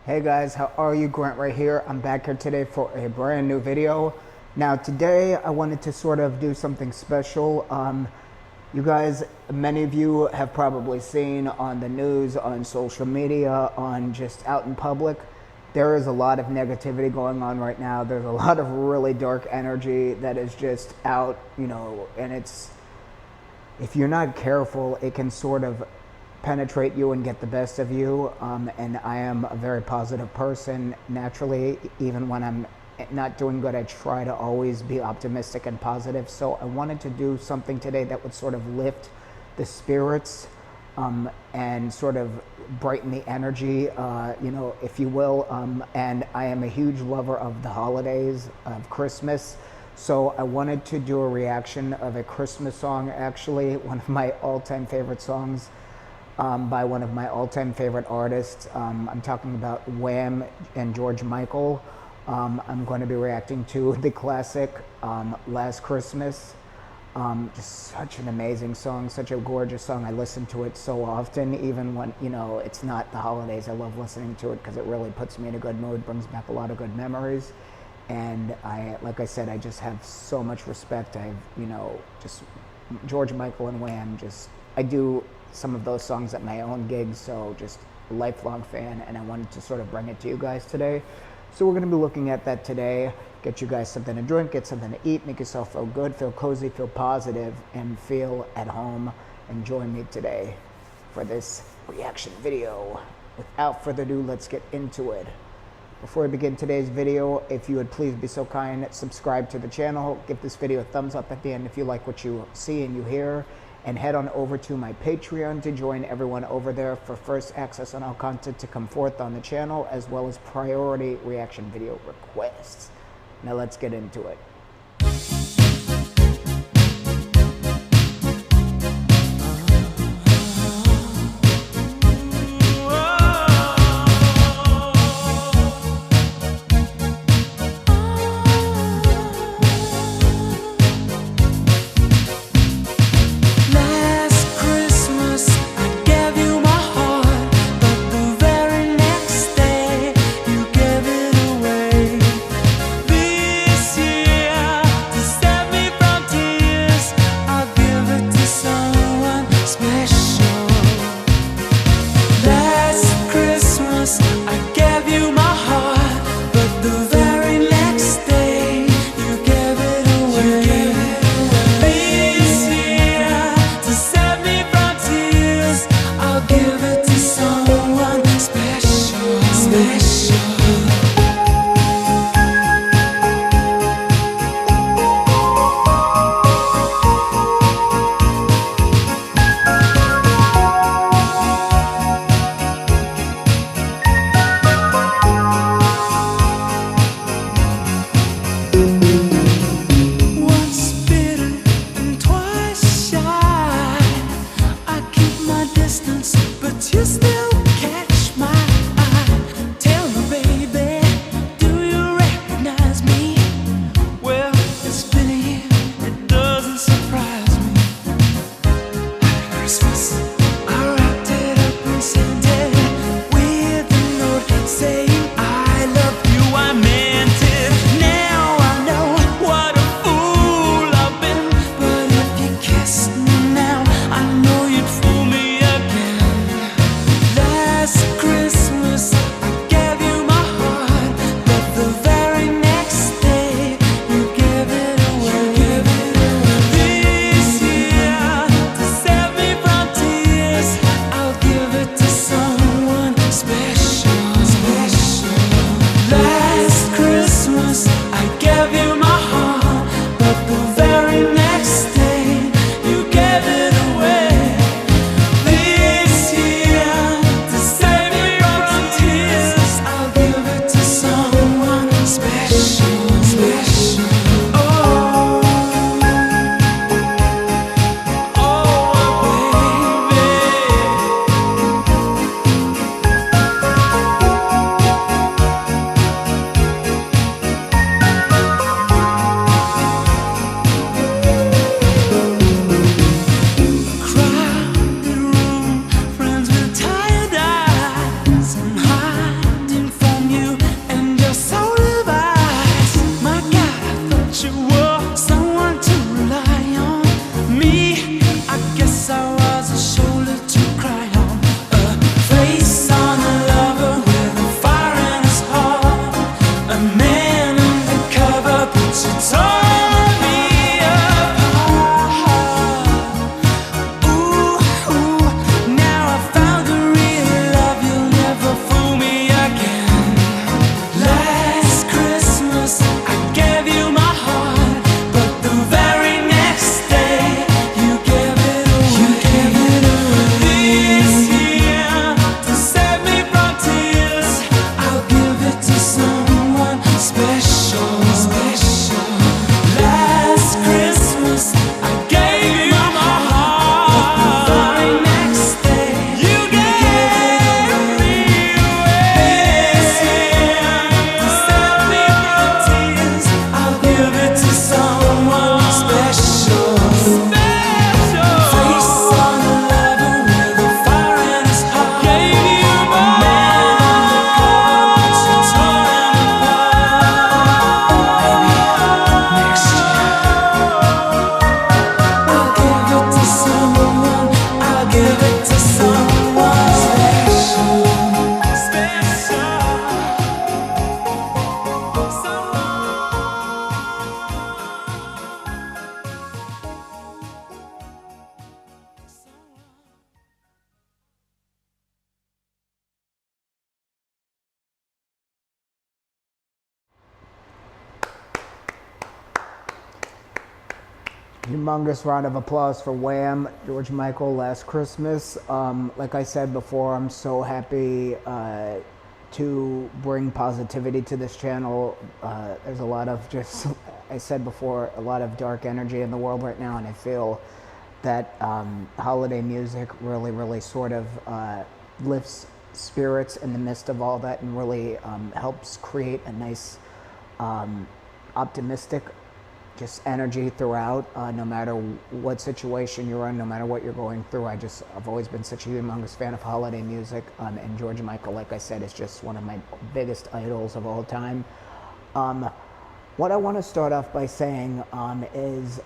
Hey guys, how are you? Grant right here. I'm back here today for a brand new video. Now today I wanted to sort of do something special. You guys, many of you have probably seen on the news, on social media, on just out in public, there is a lot of negativity going on right now. There's a lot of really dark energy that is just out, and if you're not careful, it can sort of penetrate you and get the best of you. And I am a very positive person naturally. Even when I'm not doing good, I try to always be optimistic and positive. So I wanted to do something today that would sort of lift the spirits and sort of brighten the energy, if you will. And I am a huge lover of the holidays, of Christmas. So I wanted to do a reaction of a Christmas song, actually, one of my all-time favorite songs. By one of my all-time favorite artists. I'm talking about Wham and George Michael. I'm going to be reacting to the classic Last Christmas. Just such an amazing song, such a gorgeous song. I listen to it so often, even when it's not the holidays. I love listening to it because it really puts me in a good mood, brings back a lot of good memories. And like I said, I just have so much respect. Just George Michael and Wham. I do some of those songs at my own gigs, so just a lifelong fan, and I wanted to sort of bring it to you guys today. So we're going to be looking at that today, get you guys something to drink, get something to eat, make yourself feel good, feel cozy, feel positive, and feel at home, and join me today for this reaction video. Without further ado, let's get into it. Before we begin today's video, if you would please be so kind, subscribe to the channel, give this video a thumbs up at the end if you like what you see and you hear, and head on over to my Patreon to join everyone over there for first access on all content to come forth on the channel, as well as priority reaction video requests. Now let's get into it. Yeah. Humongous round of applause for Wham, George Michael, Last Christmas. Like I said before, I'm so happy to bring positivity to this channel. There's a lot of I said before, a lot of dark energy in the world right now, and I feel that holiday music really sort of lifts spirits in the midst of all that, and really helps create a nice optimistic just energy throughout, no matter what situation you're in, no matter what you're going through. I've always been such a humongous fan of holiday music, and George Michael, like I said, is just one of my biggest idols of all time. What I want to start off by saying is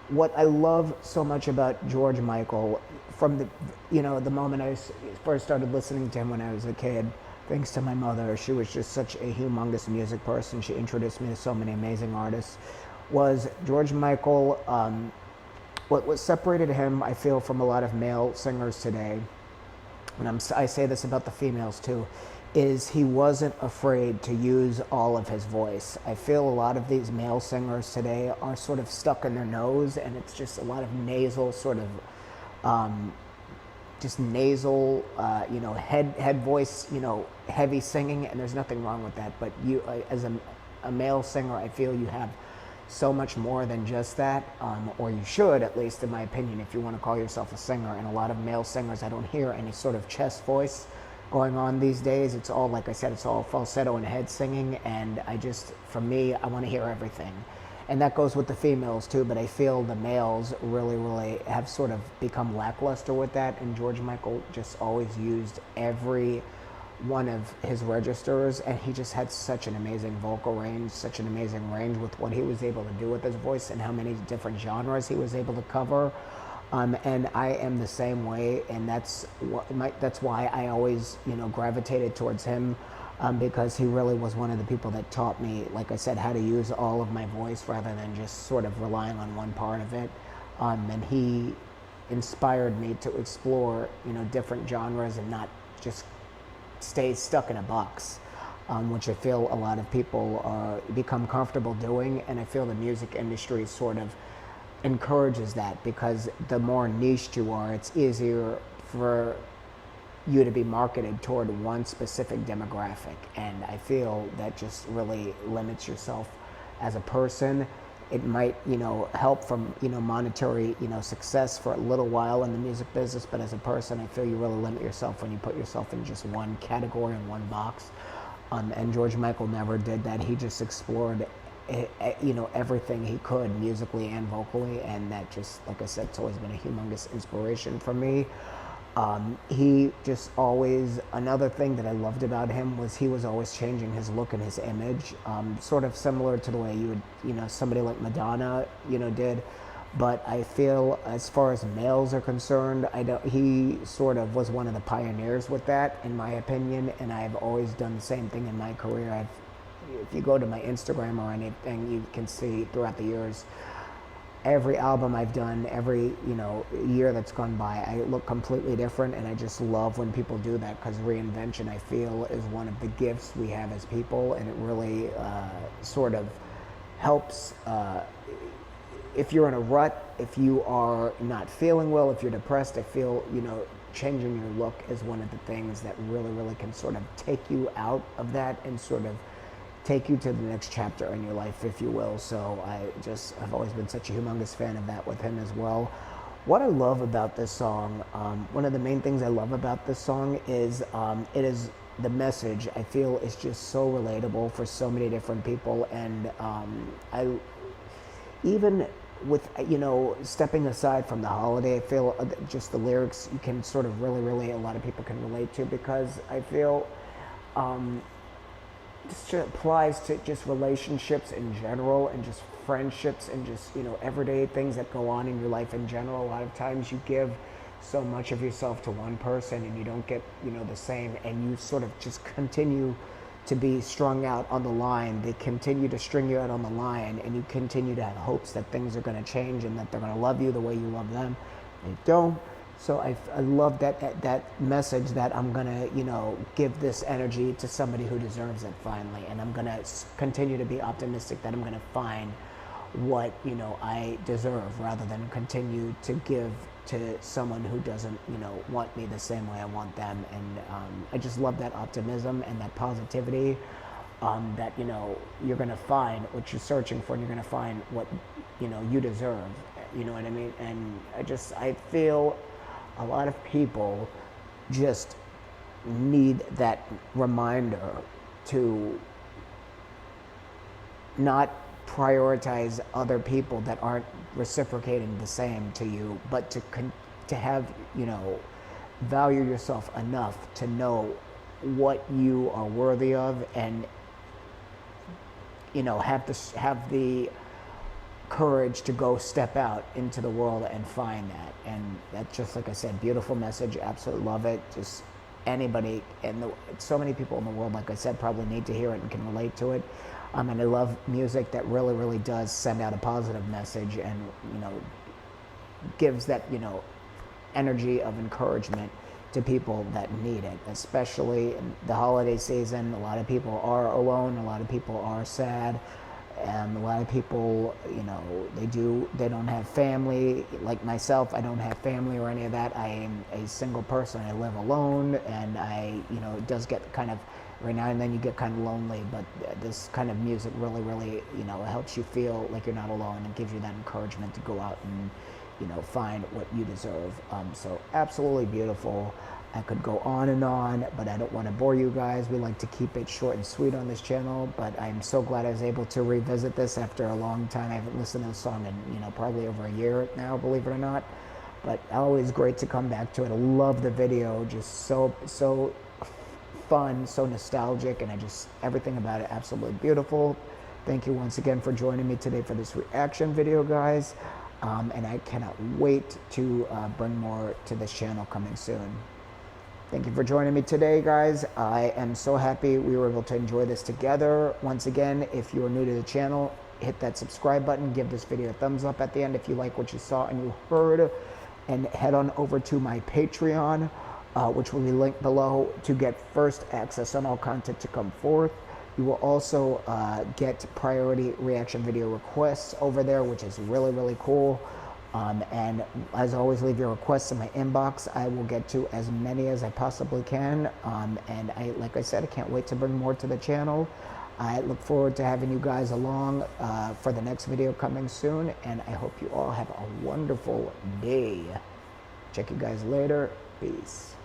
what I love so much about George Michael from the moment I first started listening to him when I was a kid. Thanks to my mother, she was just such a humongous music person. She introduced me to so many amazing artists. Was George Michael, what separated him, I feel, from a lot of male singers today, and I say this about the females too, is he wasn't afraid to use all of his voice. I feel a lot of these male singers today are sort of stuck in their nose, and it's just a lot of nasal sort of just nasal, head voice, heavy singing, and there's nothing wrong with that. But you, as a male singer, I feel you have so much more than just that, or you should, at least in my opinion, if you want to call yourself a singer. And a lot of male singers, I don't hear any sort of chest voice going on these days. It's all, like I said, it's all falsetto and head singing, and for me, I want to hear everything. And that goes with the females too, but I feel the males really have sort of become lackluster with that, and George Michael just always used every one of his registers, and he just had such an amazing vocal range, such an amazing range with what he was able to do with his voice and how many different genres he was able to cover. And I am the same way, and that's why I always gravitated towards him. Because he really was one of the people that taught me, like I said, how to use all of my voice rather than just sort of relying on one part of it. And he inspired me to explore, different genres and not just stay stuck in a box, which I feel a lot of people become comfortable doing. And I feel the music industry sort of encourages that, because the more niched you are, it's easier for you to be marketed toward one specific demographic, and I feel that just really limits yourself as a person. It might, help from, monetary, success for a little while in the music business, but as a person, I feel you really limit yourself when you put yourself in just one category, in one box. And George Michael never did that. He just explored, everything he could musically and vocally, and that just, like I said, it's always been a humongous inspiration for me. He just always, another thing that I loved about him was he was always changing his look and his image, sort of similar to the way you would, somebody like Madonna, did. But I feel as far as males are concerned, he sort of was one of the pioneers with that, in my opinion, and I've always done the same thing in my career. If you go to my Instagram or anything, you can see throughout the years, every album I've done, every year that's gone by, I look completely different, and I just love when people do that, because reinvention, I feel, is one of the gifts we have as people, and it really sort of helps. If you're in a rut, if you are not feeling well, if you're depressed, I feel changing your look is one of the things that really can sort of take you out of that and sort of take you to the next chapter in your life, if you will. So I've always been such a humongous fan of that with him as well. What I love about this song, one of the main things I love about this song is it is the message. I feel is just so relatable for so many different people, and even with stepping aside from the holiday, I feel just the lyrics you can sort of really a lot of people can relate to, because I feel this applies to just relationships in general, and just friendships, and just everyday things that go on in your life in general. A lot of times you give so much of yourself to one person and you don't get the same, and you sort of just continue to be strung out on the line. They continue to string you out on the line, and you continue to have hopes that things are going to change and that they're going to love you the way you love them. They don't. So I love that message that I'm going to, give this energy to somebody who deserves it finally. And I'm going to continue to be optimistic that I'm going to find what, you know, I deserve, rather than continue to give to someone who doesn't, you know, want me the same way I want them. And I just love that optimism and that positivity, that, you know, you're going to find what you're searching for, and you're going to find what, you know, you deserve. You know what I mean? And I feel a lot of people just need that reminder to not prioritize other people that aren't reciprocating the same to you, but to have, you know, value yourself enough to know what you are worthy of, and, you know, have the courage to go step out into the world and find that. And that's just, like I said, beautiful message. Absolutely love it. Just anybody, and so many people in the world, like I said, probably need to hear it and can relate to it. And I love music that really, really does send out a positive message, and, you know, gives that, you know, energy of encouragement to people that need it, especially in the holiday season. A lot of people are alone. A lot of people are sad. And a lot of people, you know, they don't have family. Like myself, I don't have family or any of that. I am a single person. I live alone, and you know, it does get kind of, every now and then you get kind of lonely, but this kind of music really, really, you know, helps you feel like you're not alone, and gives you that encouragement to go out and, you know, find what you deserve. So absolutely beautiful. I could go on, but I don't want to bore you guys. We like to keep it short and sweet on this channel, but I'm so glad I was able to revisit this after a long time. I haven't listened to the song in, you know, probably over a year now, believe it or not. But always great to come back to it. I love the video, just so fun, so nostalgic, and everything about it absolutely beautiful. Thank you once again for joining me today for this reaction video, guys. And I cannot wait to bring more to this channel coming soon. Thank you for joining me today, guys. I am so happy we were able to enjoy this together. Once again, if you are new to the channel, hit that subscribe button, give this video a thumbs up at the end if you like what you saw and you heard, and head on over to my Patreon, which will be linked below, to get first access on all content to come forth. You will also get priority reaction video requests over there, which is really, really cool. And as always, leave your requests in my inbox. I will get to as many as I possibly can. And like I said, I can't wait to bring more to the channel. I look forward to having you guys along for the next video coming soon. And I hope you all have a wonderful day. Check you guys later. Peace.